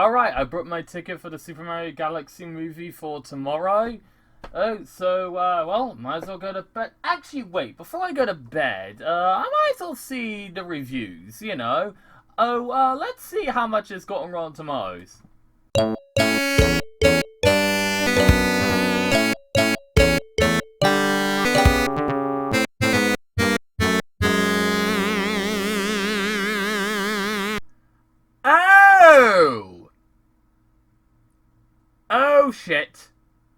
Alright, I booked my ticket for the Super Mario Galaxy movie for tomorrow. Oh, so, well, might as well go to bed. Actually, wait, before I go to bed, I might as well see the reviews, you know. Oh, let's see how much it's got on Rotten Tomatoes. Oh! Oh, shit.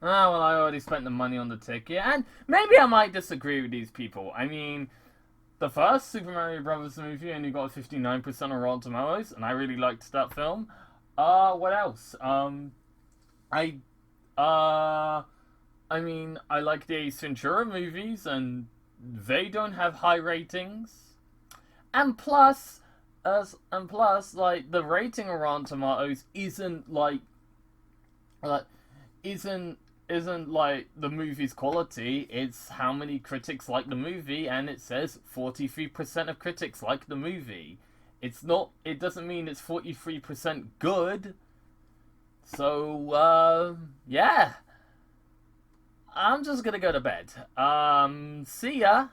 Oh, well, I already spent the money on the ticket, and maybe I might disagree with these people. I mean, the first Super Mario Brothers movie only got 59% on Rotten Tomatoes, and I really liked that film. What else? I, uh, I mean, I like the Ace Ventura movies, and they don't have high ratings. And plus, like, the rating on Rotten Tomatoes like, isn't like the movie's quality. It's how many critics like the movie, and it says 43% of critics like the movie. It's not. It doesn't mean it's 43% good. So, yeah. I'm just gonna go to bed. See ya.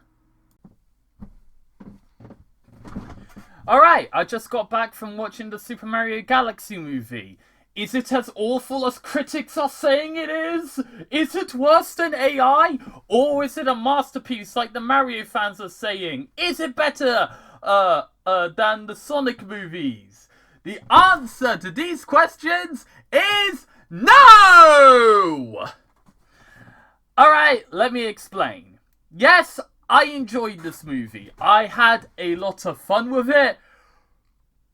Alright, I just got back from watching the Super Mario Galaxy movie. Is it as awful as critics are saying it is? Is it worse than AI? Or is it a masterpiece like the Mario fans are saying? Is it better, than the Sonic movies? The answer to these questions is no! Alright, let me explain. Yes, I enjoyed this movie. I had a lot of fun with it.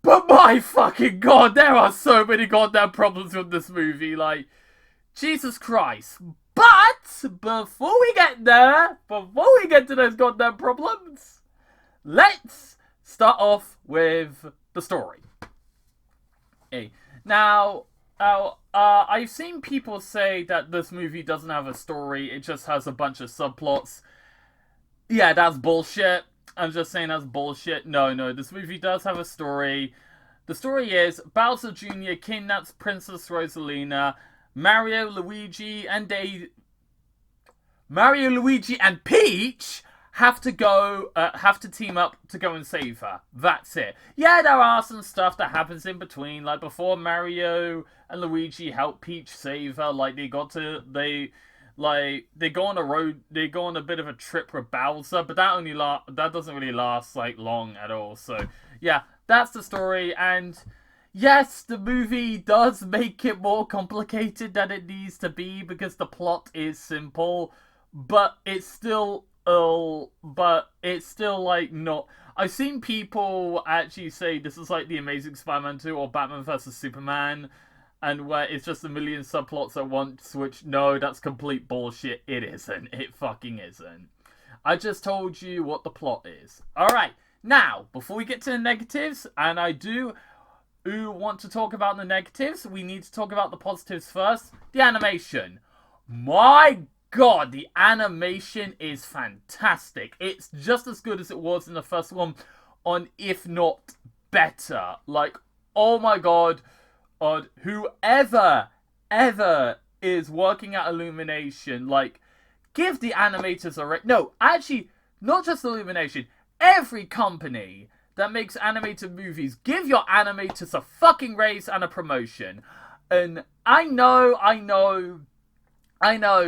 But my fucking god, there are so many goddamn problems with this movie. Like, Jesus Christ. But, before we get to those goddamn problems, let's start off with the story. Okay. Now, I've seen people say that this movie doesn't have a story, it just has a bunch of subplots. Yeah, that's bullshit. I'm just saying that's bullshit. No, this movie does have a story. The story is Bowser Jr. kidnaps Princess Rosalina. Mario, Luigi, and Peach have to team up to go and save her. That's it. Yeah, there are some stuff that happens in between, like before Mario and Luigi help Peach save her. Like they go on a road, they go on a bit of a trip with Bowser, but that doesn't really last like long at all. So yeah, that's the story. And yes, the movie does make it more complicated than it needs to be because the plot is simple, but it's still like not. I've seen people actually say this is like the Amazing Spider-Man 2 or Batman vs Superman, and where it's just a million subplots at once, which, no, that's complete bullshit. It isn't. It fucking isn't. I just told you what the plot is. Alright, now, before we get to the negatives, and I do want to talk about the negatives, we need to talk about the positives first. The animation. My god, the animation is fantastic. It's just as good as it was in the first one, if not better. Like, oh my god. Whoever ever is working at Illumination, like, give the animators no, actually, not just Illumination, every company that makes animated movies, give your animators a fucking raise and a promotion. And I know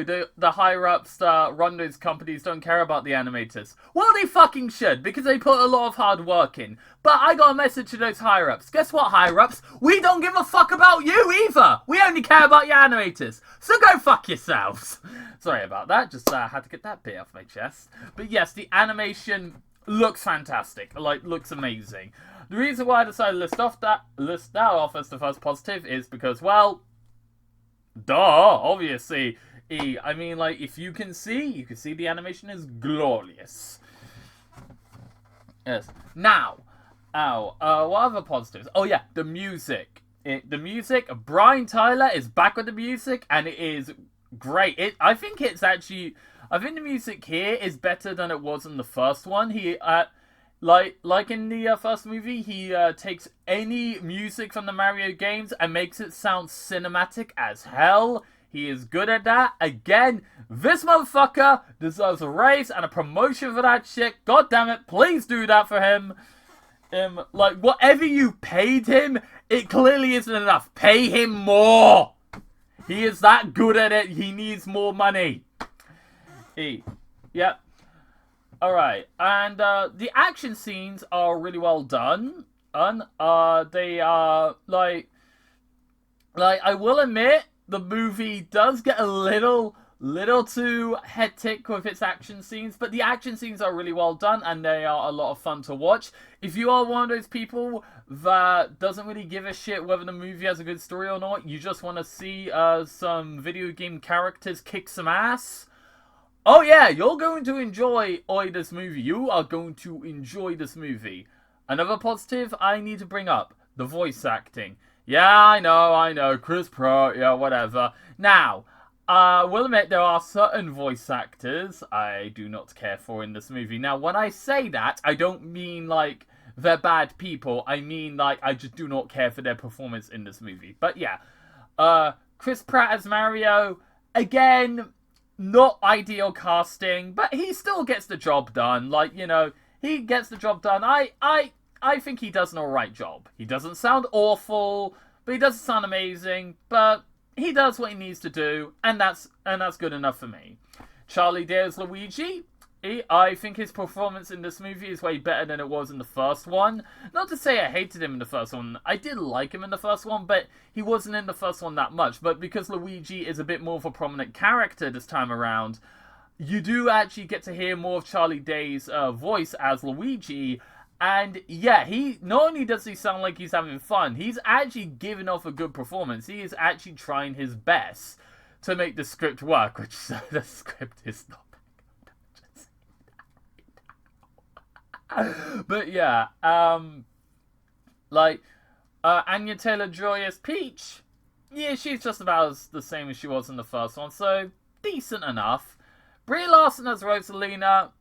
the higher-ups that run those companies don't care about the animators. Well, they fucking should, because they put a lot of hard work in. But I got a message to those higher-ups. Guess what, higher-ups? We don't give a fuck about you either! We only care about your animators. So go fuck yourselves. Sorry about that, just had to get that bit off my chest. But yes, the animation looks fantastic. Like, looks amazing. The reason why I decided to list that off as the first positive is because, well, duh, obviously. I mean, like, if you can see the animation is glorious. Yes. Now, what other positives? Oh yeah, the music. Brian Tyler is back with the music, and it is great. I think the music here is better than it was in the first one. Like in the first movie, he takes any music from the Mario games and makes it sound cinematic as hell. He is good at that. Again, this motherfucker deserves a raise and a promotion for that shit. God damn it, please do that for him. Like, whatever you paid him, it clearly isn't enough. Pay him more! He is that good at it, he needs more money. Yep. Alright, and the action scenes are really well done. They are, like, I will admit, the movie does get a little too hectic with its action scenes, but the action scenes are really well done and they are a lot of fun to watch. If you are one of those people that doesn't really give a shit whether the movie has a good story or not, you just want to see some video game characters kick some ass, oh yeah, you're going to enjoy this movie. You are going to enjoy this movie. Another positive I need to bring up, the voice acting. Yeah, I know, Chris Pratt, yeah, whatever. Now, will admit there are certain voice actors I do not care for in this movie. Now, when I say that, I don't mean, like, they're bad people. I mean, like, I just do not care for their performance in this movie. But yeah, Chris Pratt as Mario, again, not ideal casting, but he still gets the job done. Like, you know, he gets the job done. I think he does an alright job. He doesn't sound awful, but he doesn't sound amazing, but he does what he needs to do, and that's good enough for me. Charlie Day as Luigi, I think his performance in this movie is way better than it was in the first one. Not to say I hated him in the first one. I did like him in the first one, but he wasn't in the first one that much. But because Luigi is a bit more of a prominent character this time around, you do actually get to hear more of Charlie Day's voice as Luigi. And yeah, he not only does he sound like he's having fun, he's actually giving off a good performance. He is actually trying his best to make the script work, which the script is not. But yeah, Anya Taylor-Joy as Peach, yeah, she's just about the same as she was in the first one, so decent enough. Brie Larson as Rosalina,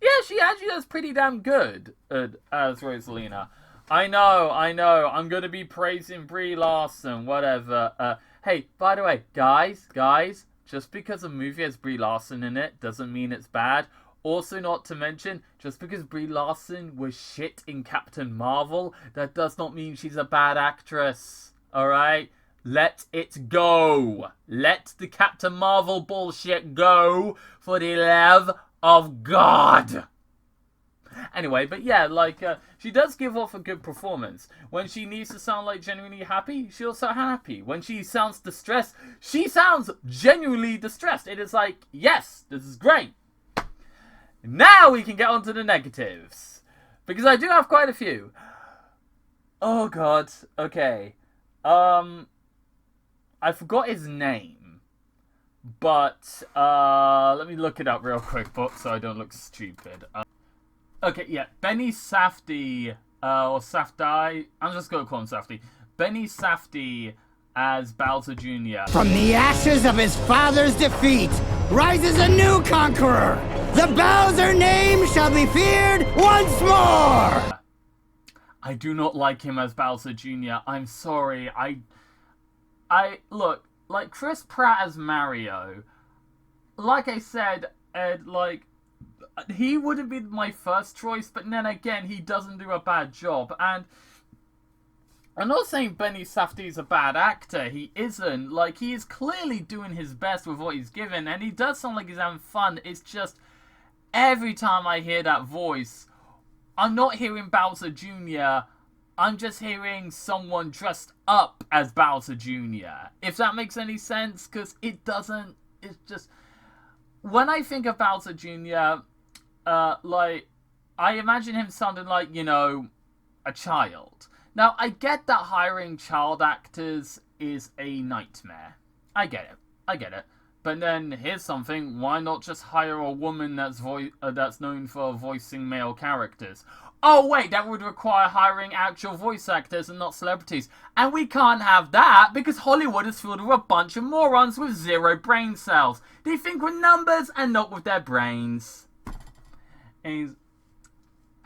yeah, she actually does pretty damn good as Rosalina. I know, I'm gonna be praising Brie Larson, whatever. Hey, by the way, guys, just because a movie has Brie Larson in it doesn't mean it's bad. Also, not to mention, just because Brie Larson was shit in Captain Marvel, that does not mean she's a bad actress. Alright? Let it go. Let the Captain Marvel bullshit go for the love of God. Anyway, but yeah, like, she does give off a good performance. When she needs to sound, like, genuinely happy, she'll sound happy. When she sounds distressed, she sounds genuinely distressed. It is like, yes, this is great. Now we can get on to the negatives, because I do have quite a few. Oh god, okay. I forgot his name, but let me look it up real quick, so I don't look stupid. Okay, yeah, Benny Safdie, or Safdie, I'm just gonna call him Safdie. Benny Safdie as Bowser Jr. From the ashes of his father's defeat rises a new conqueror. The Bowser name shall be feared once more! I do not like him as Bowser Jr. I'm sorry. I look, like, Chris Pratt as Mario, like I said, like, he would have been my first choice, but then again, he doesn't do a bad job. And I'm not saying Benny Safdie's a bad actor. He isn't. Like, he is clearly doing his best with what he's given, and he does sound like he's having fun. It's just, every time I hear that voice, I'm not hearing Bowser Jr., I'm just hearing someone dressed up as Bowser Jr., if that makes any sense, because it doesn't. It's just, when I think of Bowser Jr., like, I imagine him sounding like, you know, a child. Now, I get that hiring child actors is a nightmare. I get it. But then, here's something, why not just hire a woman that's known for voicing male characters? Oh wait, that would require hiring actual voice actors and not celebrities. And we can't have that, because Hollywood is filled with a bunch of morons with 0 brain cells. They think with numbers and not with their brains. And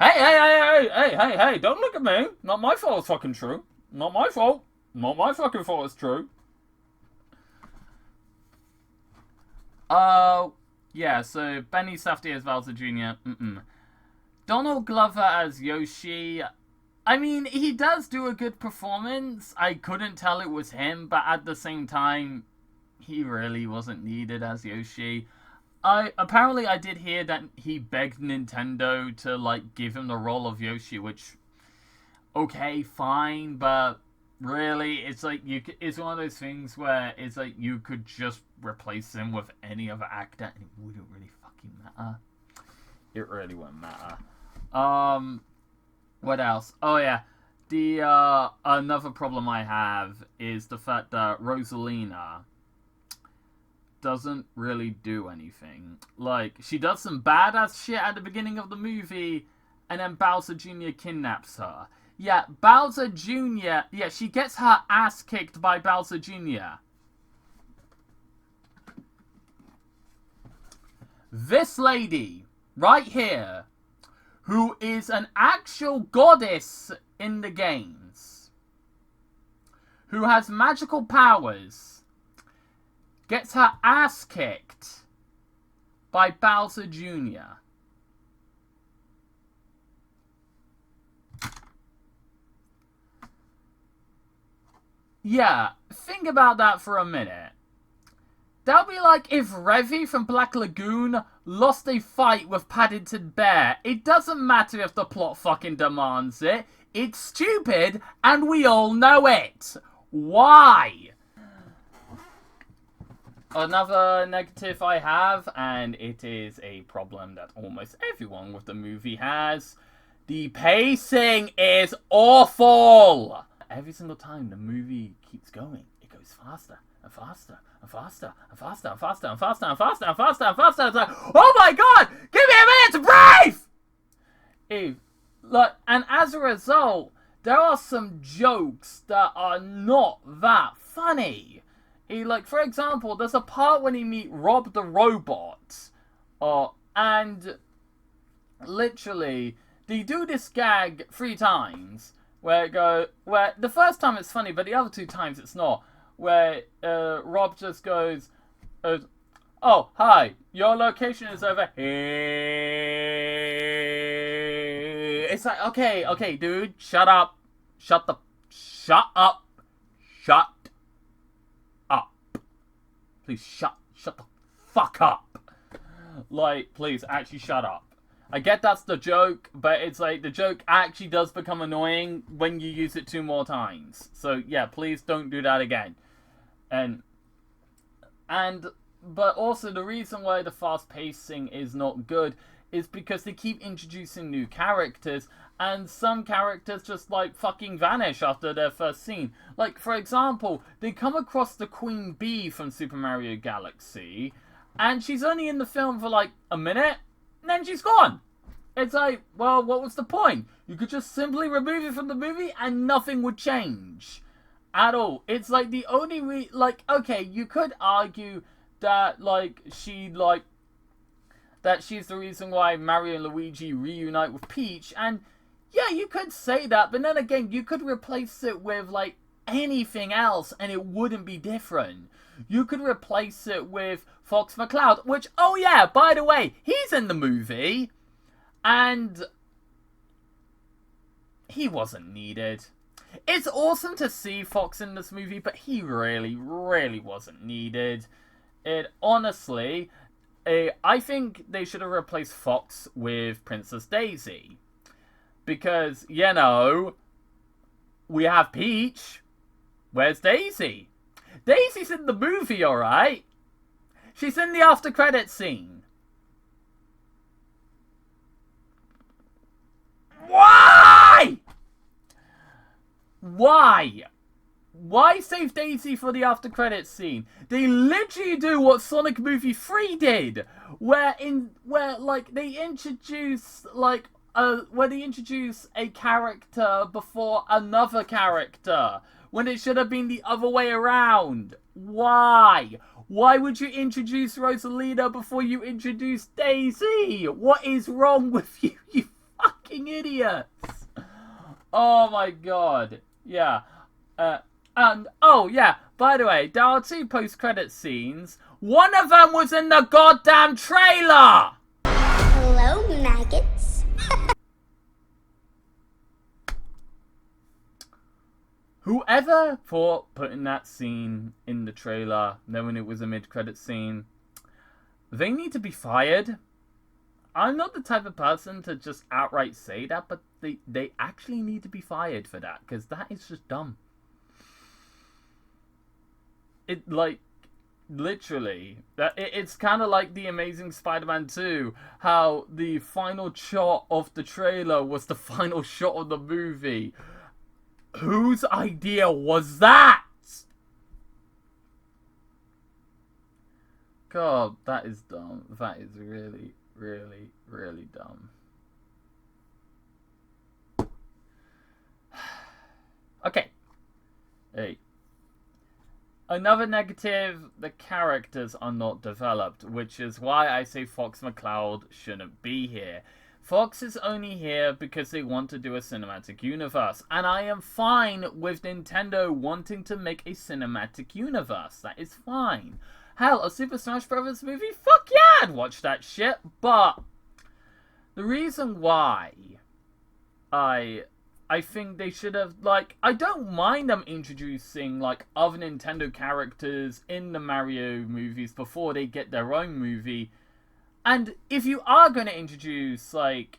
Hey, don't look at me. Not my fault it's fucking true. Not my fault. Not my fucking fault it's true. Yeah, so Benny Safdie as Bowser Jr. Donald Glover as Yoshi. I mean, he does do a good performance. I couldn't tell it was him, but at the same time, he really wasn't needed as Yoshi. Apparently I did hear that he begged Nintendo to, like, give him the role of Yoshi, which, okay, fine, but really, it's like, it's one of those things where it's like, you could just replace him with any other actor, and it wouldn't really fucking matter. It really wouldn't matter. What else? Oh, yeah. Another problem I have is the fact that Rosalina doesn't really do anything. Like, she does some badass shit at the beginning of the movie, and then Bowser Jr. kidnaps her. Yeah, Bowser Jr., yeah, she gets her ass kicked by Bowser Jr. This lady, right here, who is an actual goddess in the games, who has magical powers, gets her ass kicked by Bowser Jr. Yeah, think about that for a minute. That would be like if Revy from Black Lagoon lost a fight with Paddington Bear. It doesn't matter if the plot fucking demands it. It's stupid, and we all know it. Why? Another negative I have, and it is a problem that almost everyone with the movie has. The pacing is awful! Every single time the movie keeps going, it goes faster and faster and faster and faster and faster and faster and faster and faster and faster. It's like, oh my god! Give me a minute to breathe! Look, and as a result, there are some jokes that are not that funny. Like, for example, there's a part when you meet Rob the Robot, and literally, they do this gag 3 times, where the first time it's funny, but the other 2 times it's not, where Rob just goes, oh, hi, your location is over here. It's like, okay, dude, shut up. Shut up. Please shut the fuck up. Like, please, actually shut up. I get that's the joke, but it's like, the joke actually does become annoying when you use it 2 more times. So, yeah, please don't do that again. But also, the reason why the fast pacing is not good is because they keep introducing new characters, and some characters just, like, fucking vanish after their first scene. Like, for example, they come across the Queen Bee from Super Mario Galaxy, and she's only in the film for, like, a minute, and then she's gone. It's like, well, what was the point? You could just simply remove it from the movie, and nothing would change. At all. It's like, the only okay, you could argue that, like, that she's the reason why Mario and Luigi reunite with Peach, and yeah, you could say that, but then again, you could replace it with, like, anything else, and it wouldn't be different. You could replace it with Fox McCloud, which, oh yeah, by the way, he's in the movie, and he wasn't needed. It's awesome to see Fox in this movie, but he really, really wasn't needed. Honestly, I think they should have replaced Fox with Princess Daisy. Because, you know, we have Peach. Where's Daisy? Daisy's in the movie, alright? She's in the after credits scene. Why? Why? Why save Daisy for the after credits scene? They literally do what Sonic Movie 3 did, where they introduce a character before another character, when it should have been the other way around. Why? Why would you introduce Rosalina before you introduce Daisy? What is wrong with you, you fucking fucking idiots. Oh my god. Yeah. And, oh yeah, by the way, there are 2 post-credit scenes. One of them was in the goddamn trailer! Hello, maggots. Whoever thought putting that scene in the trailer, knowing it was a mid-credit scene, they need to be fired. I'm not the type of person to just outright say that, but they actually need to be fired for that, because that is just dumb. It, like, literally, it's kind of like the Amazing Spider-Man 2, how the final shot of the trailer was the final shot of the movie. Whose idea was that? God, that is dumb. That is really, really, really dumb. Okay. Hey. Another negative, the characters are not developed, which is why I say Fox McCloud shouldn't be here. Fox is only here because they want to do a cinematic universe, and I am fine with Nintendo wanting to make a cinematic universe. That is fine. Hell, a Super Smash Bros. Movie? Fuck yeah, I'd watch that shit, but the reason why I think they should have, like, I don't mind them introducing, like, other Nintendo characters in the Mario movies before they get their own movie. And if you are going to introduce, like,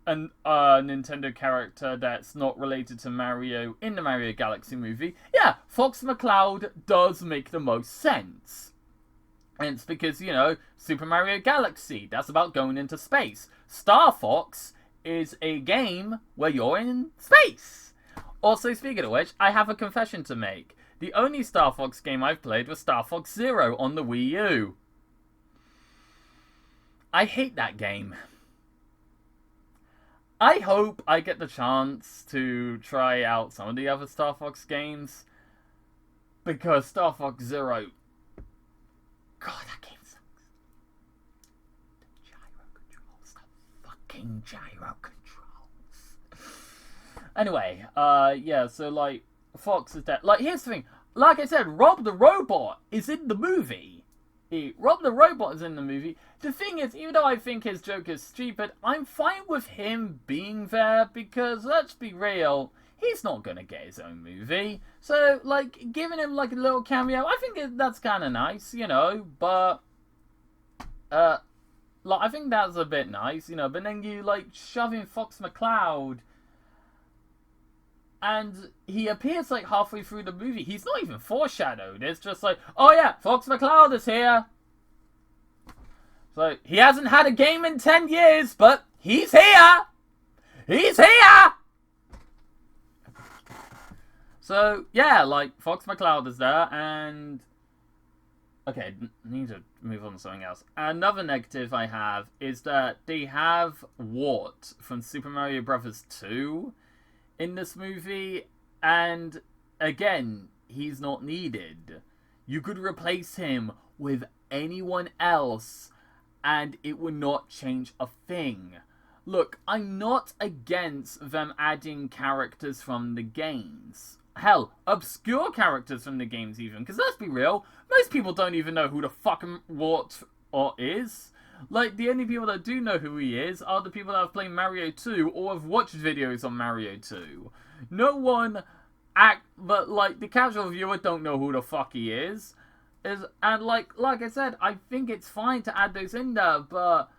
a Nintendo character that's not related to Mario in the Mario Galaxy movie, yeah, Fox McCloud does make the most sense. And it's because, you know, Super Mario Galaxy, that's about going into space. Star Fox is a game where you're in space. Also, speaking of which, I have a confession to make. The only Star Fox game I've played was Star Fox Zero on the Wii U. I hate that game. I hope I get the chance to try out some of the other Star Fox games, because Star Fox Zero, God, that game sucks. The gyro controls, the fucking gyro controls. Anyway, yeah, so, like, Fox is dead. Like, here's the thing. Like I said, Rob the Robot is in the movie. Rob the Robot is in the movie. The thing is, even though I think his joke is stupid, I'm fine with him being there because, let's be real, he's not gonna get his own movie. So, like, giving him, like, a little cameo, I think that's kind of nice, you know, but, like, I think that's a bit nice, you know, but then you, like, shove in Fox McCloud, and he appears, like, halfway through the movie. He's not even foreshadowed. It's just like, oh yeah, Fox McCloud is here. So, he hasn't had a game in 10 years, but he's here! He's here! So, yeah, like, Fox McCloud is there, and... Okay, need to move on to something else. Another negative I have is that they have Wart from Super Mario Bros. 2 in this movie, and again, he's not needed. You could replace him with anyone else, and it would not change a thing. Look, I'm not against them adding characters from the games. Hell, obscure characters from the games even, because let's be real, most people don't even know who the fucking Wart is. Like, the only people that do know who he is are the people that have played Mario 2 or have watched videos on Mario 2. No one but, like, the casual viewer don't know who the fuck he is. And, like I said, I think it's fine to add those in there, but,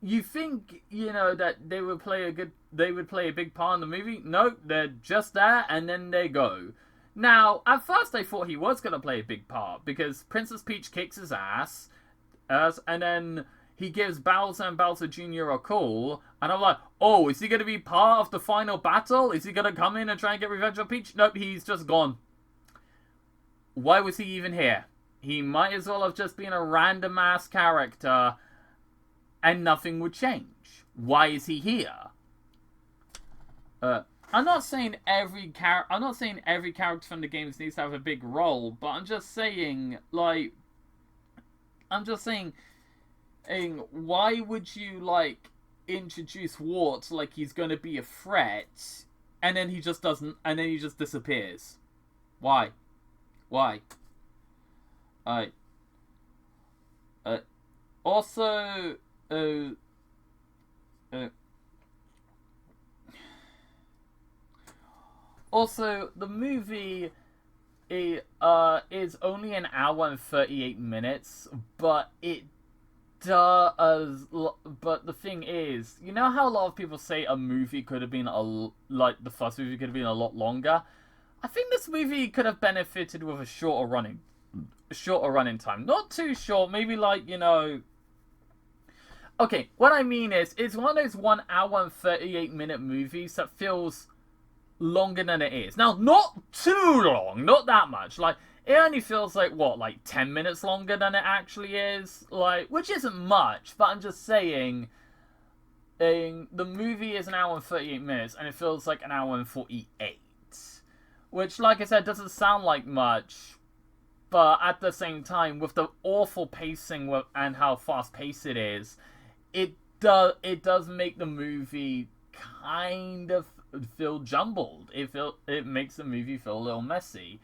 you think, you know, that they would play a big part in the movie? No, they're just there, and then they go. Now, at first I thought he was going to play a big part, because Princess Peach kicks his ass, and then he gives Bowser and Bowser Jr. a call, and I'm like, oh, is he going to be part of the final battle? Is he going to come in and try and get revenge on Peach? Nope, he's just gone. Why was he even here? He might as well have just been a random-ass character, and nothing would change. Why is he here? I'm not saying every character from the games needs to have a big role, but I'm just saying, why would you, like, introduce Wart like he's gonna be a threat, and then he just doesn't, and then he just disappears. Why? Also, also, the movie is only an hour and 38 minutes, but it does. But the thing is, you know how a lot of people say a movie could have been like the first movie could have been a lot longer. I think this movie could have benefited with a shorter running time. Not too short, maybe like, you know. Okay, what I mean is, it's one of those 1 hour and 38 minute movies that feels longer than it is. Now, not too long, not that much. Like, it only feels like, what, like 10 minutes longer than it actually is? Like, which isn't much, but I'm just saying, the movie is an hour and 38 minutes, and it feels like an hour and 48. Which, like I said, doesn't sound like much, but at the same time, with the awful pacing and how fast-paced it is, it does make the movie kind of feel jumbled. It makes the movie feel a little messy.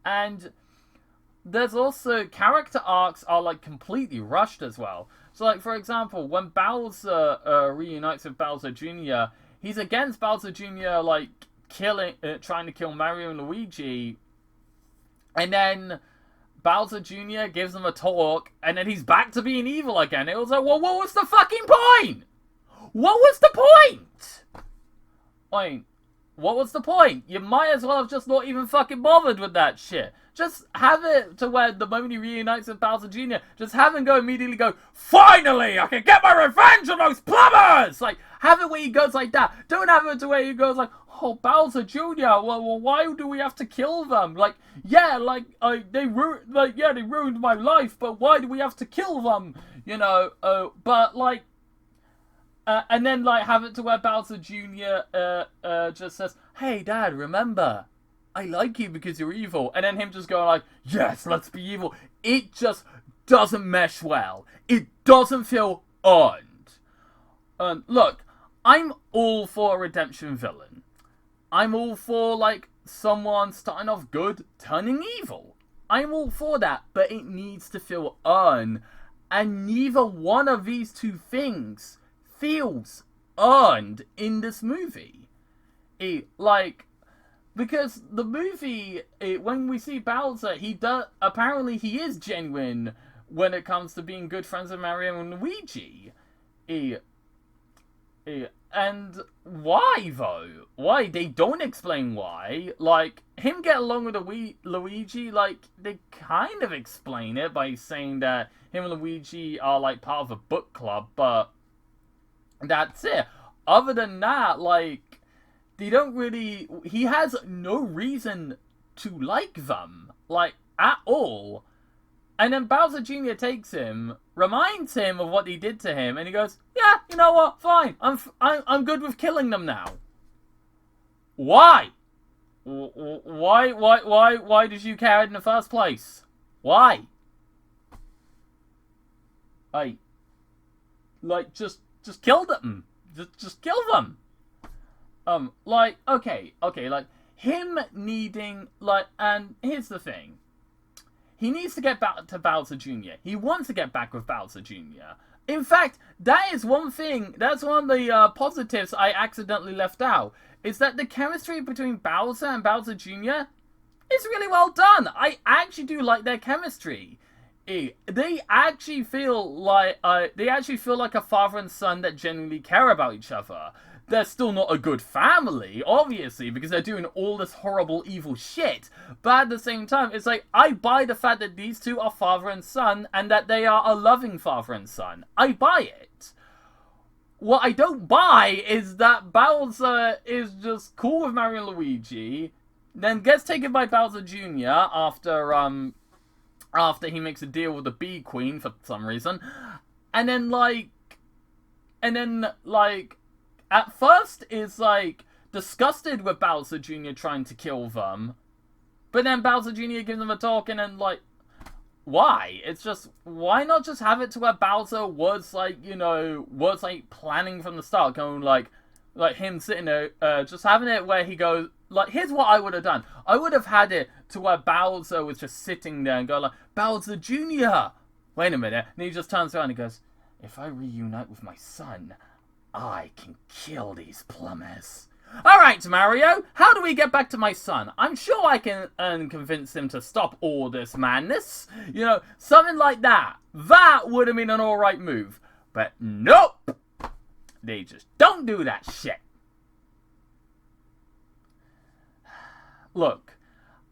And there's also character arcs are like completely rushed as well. So like, for example, when Bowser reunites with Bowser Jr., he's against Bowser Jr. like trying to kill Mario and Luigi, and then Bowser Jr. gives him a talk, and then he's back to being evil again. It was like, well, what was the fucking point? What was the point? Wait, what was the point? You might as well have just not even fucking bothered with that shit. Just have it to where the moment he reunites with Bowser Jr., just have him immediately go, finally, I can get my revenge on those plumbers! Like, have it where he goes like that. Don't have it to where he goes like, oh, Bowser Jr., well, why do we have to kill them? Like, yeah, like, they ruined my life, but why do we have to kill them? You know, but, like, and then, like, have it to where Bowser Jr. Just says, hey, Dad, remember, I like you because you're evil. And then him just going like, yes, let's be evil. It just doesn't mesh well. It doesn't feel earned. Look, I'm all for a redemption villain. I'm all for, like, someone starting off good, turning evil. I'm all for that, but it needs to feel earned. And neither one of these two things feels earned in this movie. Because the movie, when we see Bowser, apparently he is genuine when it comes to being good friends with Mario and Luigi. And why, though? Why? They don't explain why. Like, him get along with Luigi, like, they kind of explain it by saying that him and Luigi are, like, part of a book club, but that's it. Other than that, like, they don't really... He has no reason to like them, like, at all. And then Bowser Jr. takes him, reminds him of what he did to him, and he goes, yeah, you know what, fine, I'm good with killing them now. Why? Why did you care in the first place? Why? Like, just kill them. Just kill them. Like, okay, like, him needing, like, and here's the thing. He needs to get back to Bowser Jr. He wants to get back with Bowser Jr. In fact, that is one thing, that's one of the positives I accidentally left out, is that the chemistry between Bowser and Bowser Jr. is really well done. I actually do like their chemistry. They actually feel like a father and son that genuinely care about each other. They're still not a good family, obviously, because they're doing all this horrible, evil shit. But at the same time, it's like, I buy the fact that these two are father and son, and that they are a loving father and son. I buy it. What I don't buy is that Bowser is just cool with Mario and Luigi, then gets taken by Bowser Jr. after he makes a deal with the Bee Queen for some reason, and then, at first is, like, disgusted with Bowser Jr. trying to kill them. But then Bowser Jr. gives them a talk and then, like, why? It's just, why not just have it to where Bowser was like, you know, was like planning from the start, going like him sitting there, just having it where he goes, like, here's what I would have done. I would have had it to where Bowser was just sitting there and go like, Bowser Jr., wait a minute. And he just turns around and goes, if I reunite with my son, I can kill these plumbers. Alright, Mario, how do we get back to my son? I'm sure I can convince him to stop all this madness. You know, something like that. That would have been an alright move. But nope! They just don't do that shit. Look,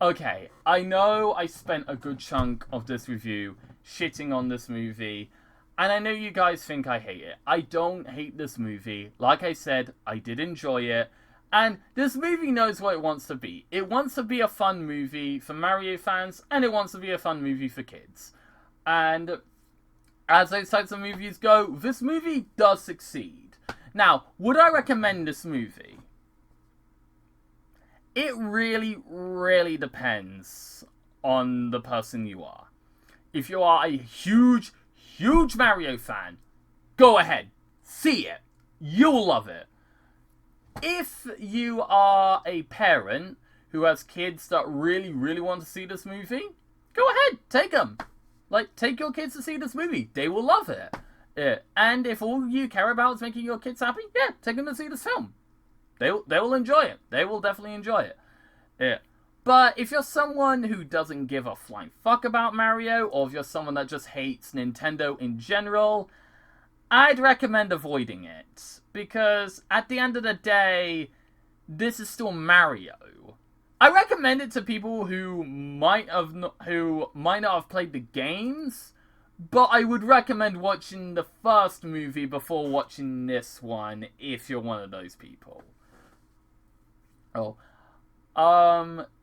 okay, I know I spent a good chunk of this review shitting on this movie, and I know you guys think I hate it. I don't hate this movie. Like I said, I did enjoy it. And this movie knows what it wants to be. It wants to be a fun movie for Mario fans, and it wants to be a fun movie for kids. And as those types of movies go, this movie does succeed. Now, would I recommend this movie? It really, really depends on the person you are. If you are a huge, huge Mario fan, go ahead. See it. You'll love it. If you are a parent who has kids that really, really want to see this movie, go ahead, take them. Like, take your kids to see this movie. They will love it. And if all you care about is making your kids happy, yeah, take them to see this film. They will enjoy it. They will definitely enjoy it. But if you're someone who doesn't give a flying fuck about Mario, or if you're someone that just hates Nintendo in general, I'd recommend avoiding it. Because at the end of the day, this is still Mario. I recommend it to people who might not have played the games, but I would recommend watching the first movie before watching this one if you're one of those people.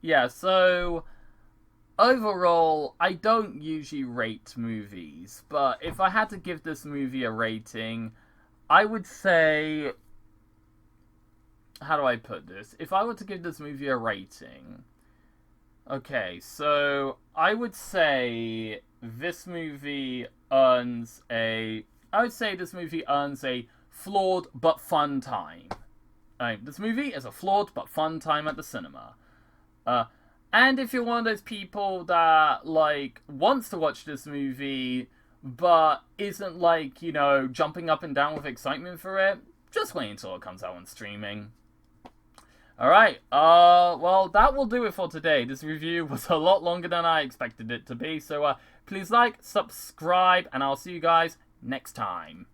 Yeah, so overall, I don't usually rate movies, but if I had to give this movie a rating, I would say, how do I put this? If I were to give this movie a rating, okay, so I would say this movie earns a flawed but fun time. This movie is a flawed but fun time at the cinema. And if you're one of those people that, like, wants to watch this movie, but isn't, like, you know, jumping up and down with excitement for it, just wait until it comes out on streaming. Alright, well, that will do it for today. This review was a lot longer than I expected it to be, so, please like, subscribe, and I'll see you guys next time.